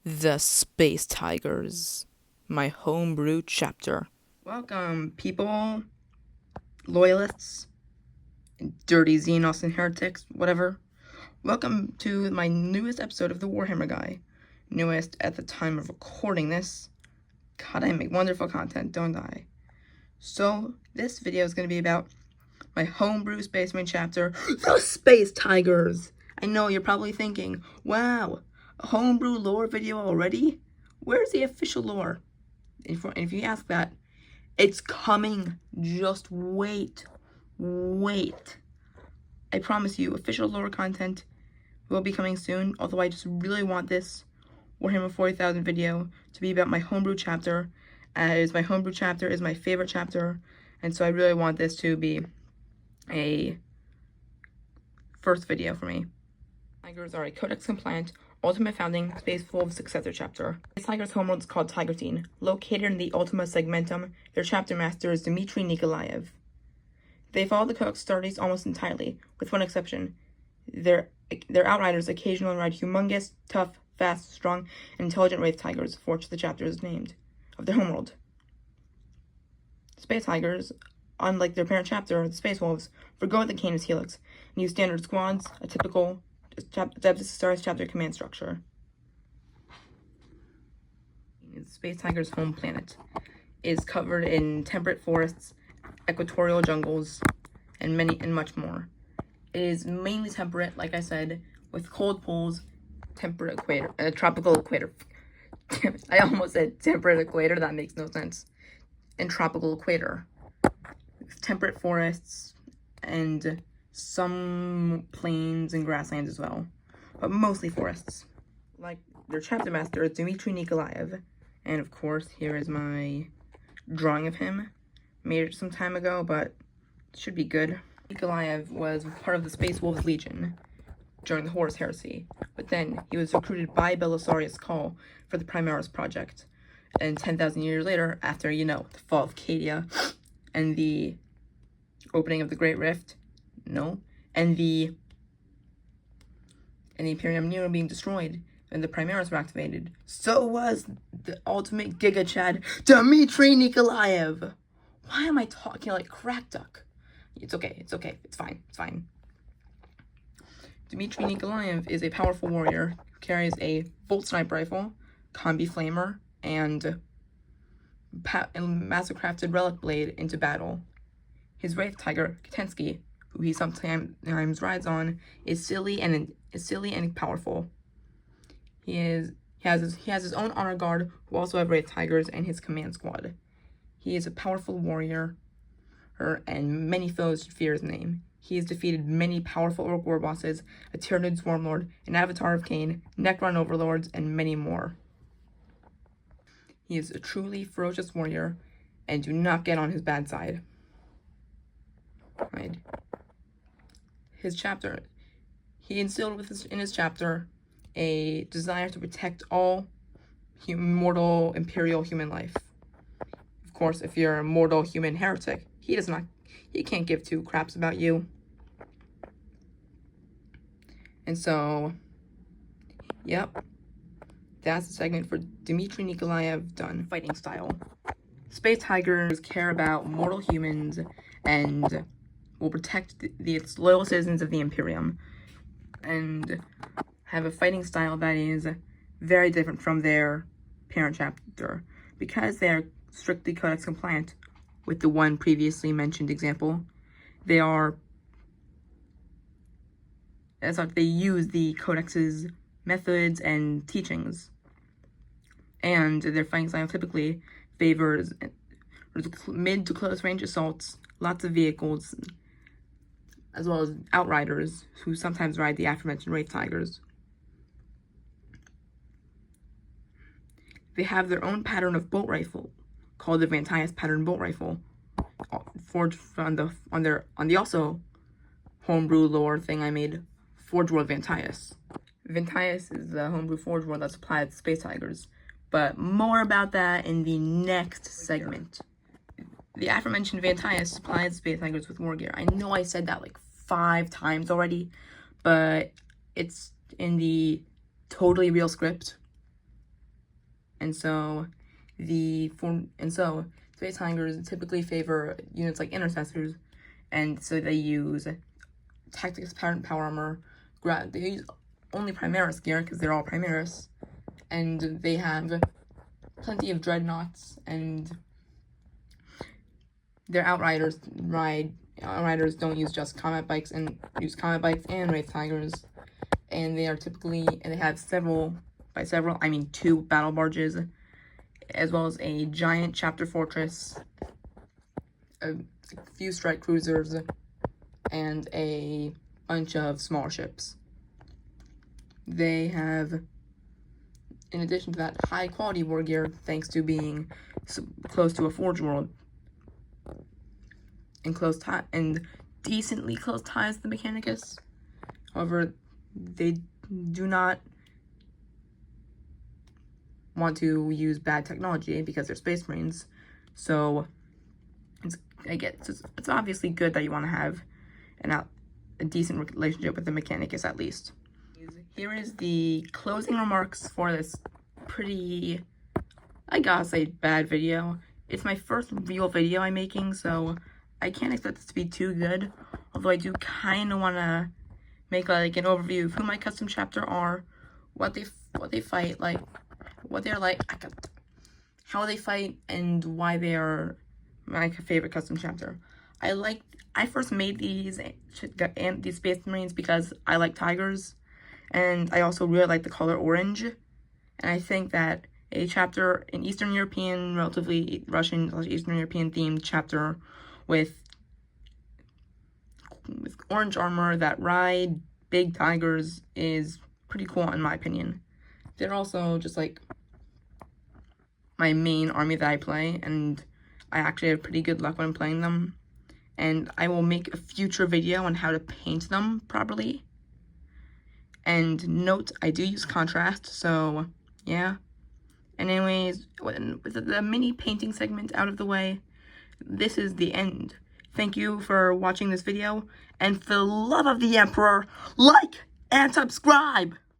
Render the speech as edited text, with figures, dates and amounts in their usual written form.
The Space Tigers, my homebrew chapter. Welcome, people, loyalists, dirty Xenos and heretics, whatever. Welcome to my newest episode of the Warhammer Guy. Newest at the time of recording this. God, I make wonderful content, don't I? So, this video is going to be about my homebrew Space Marine chapter, The Space Tigers. I know you're probably thinking, wow, a homebrew lore video already? Where's the official lore? And if you ask that, it's coming. Just wait. I promise you, official lore content will be coming soon, although I just really want this Warhammer 40,000 video to be about my homebrew chapter, as my homebrew chapter is my favorite chapter, and so I really want this to be a first video for me. Tigers are a Codex-compliant, Ultima Founding Space Wolves successor chapter. This Tiger's homeworld is called Tigertine. Located in the Ultima Segmentum, their chapter master is Dmitry Nikolaev. They follow the Codex studies almost entirely, with one exception. Their outriders occasionally ride humongous, tough, fast, strong, and intelligent Wraith Tigers, for which the chapter is named, of their homeworld. Space Tigers, unlike their parent chapter, the Space Wolves, forgo the Canis Helix and use standard squads, a typical Stars chapter command structure. Space Tiger's home planet is covered in temperate forests, equatorial jungles, and much more. It is mainly temperate, like I said, with cold poles, temperate equator, tropical equator. I almost said temperate equator, that makes no sense. And tropical equator. Temperate forests and some plains and grasslands as well, but mostly forests. Like their chapter master is Dmitry Nikolaev, and of course here is my drawing of him. Made it some time ago, but it should be good. Nikolaev was part of the Space Wolves Legion during the Horus Heresy, but then he was recruited by Belisarius Cawl for the Primaris Project. And 10,000 years later, after, the fall of Cadia and the opening of the Great Rift, and the Imperium Nero being destroyed and the Primaris were activated, so was the ultimate Giga Chad, Dmitry Nikolaev. Why am I talking like crack duck? It's okay, it's fine. Dmitry Nikolaev is a powerful warrior who carries a Volt Sniper Rifle, Combi Flamer, and massive crafted Relic Blade into battle. His Wraith Tiger, Katensky, who he sometimes rides on, is silly and powerful. He has his own honor guard, who also have Wraith Tigers, and his command squad. He is a powerful warrior, and many foes should fear his name. He has defeated many powerful Orc war bosses, a Tyranid Swarmlord, an Avatar of Cain, Necron Overlords, and many more. He is a truly ferocious warrior, and do not get on his bad side. Right. His chapter, he instilled in his chapter a desire to protect all mortal imperial human life. Of course, if you're a mortal human heretic, he can't give two craps about you. And so, yep, that's the segment for Dmitry Nikolaev done. Fighting style. Space Tigers care about mortal humans and will protect its loyal citizens of the Imperium, and have a fighting style that is very different from their parent chapter, because they are strictly Codex compliant with the one previously mentioned example. They use the Codex's methods and teachings, and their fighting style typically favors mid to close range assaults, lots of vehicles, as well as outriders, who sometimes ride the aforementioned Wraith Tigers. They have their own pattern of bolt rifle, called the Vantius pattern bolt rifle, forged on the also homebrew lore thing I made, Forge World Vantius. Vantius is the homebrew Forge World that supplies the Space Tigers, but more about that in the next segment. The aforementioned Vantius supplies Space Tigers with war gear. I know I said that like 5 times already, but it's in the totally real script. and so Space Tigers typically favor units like intercessors, and so they use Tactics Power Armor. They use only Primaris gear because they're all Primaris, and they have plenty of dreadnoughts, and their Outriders don't use just combat bikes and use combat bikes and Wraith Tigers, and they have I mean 2 battle barges, as well as a giant chapter fortress, a few strike cruisers, and a bunch of small ships. They have, in addition to that, high quality war gear thanks to being close to a forge world and decently close ties to the Mechanicus. However, they do not want to use bad technology because they're Space Marines. So it's obviously good that you want to have a decent relationship with the Mechanicus at least. Here is the closing remarks for this pretty, I gotta say, bad video. It's my first real video I'm making, so I can't expect this to be too good. Although I do kind of want to make like an overview of who my custom chapter are, what they fight, like what they're like, how they fight, and why they are my favorite custom chapter. I first made these Space Marines because I like tigers, and I also really like the color orange. And I think that a chapter, an Eastern European, relatively Russian/Eastern European themed chapter with orange armor that ride big tigers is pretty cool in my opinion. They're also just like my main army that I play, and I actually have pretty good luck when I'm playing them. And I will make a future video on how to paint them properly. And note, I do use contrast, so yeah. And anyways, with the mini painting segment out of the way, this is the end. Thank you for watching this video, and for the love of the Emperor, like and subscribe!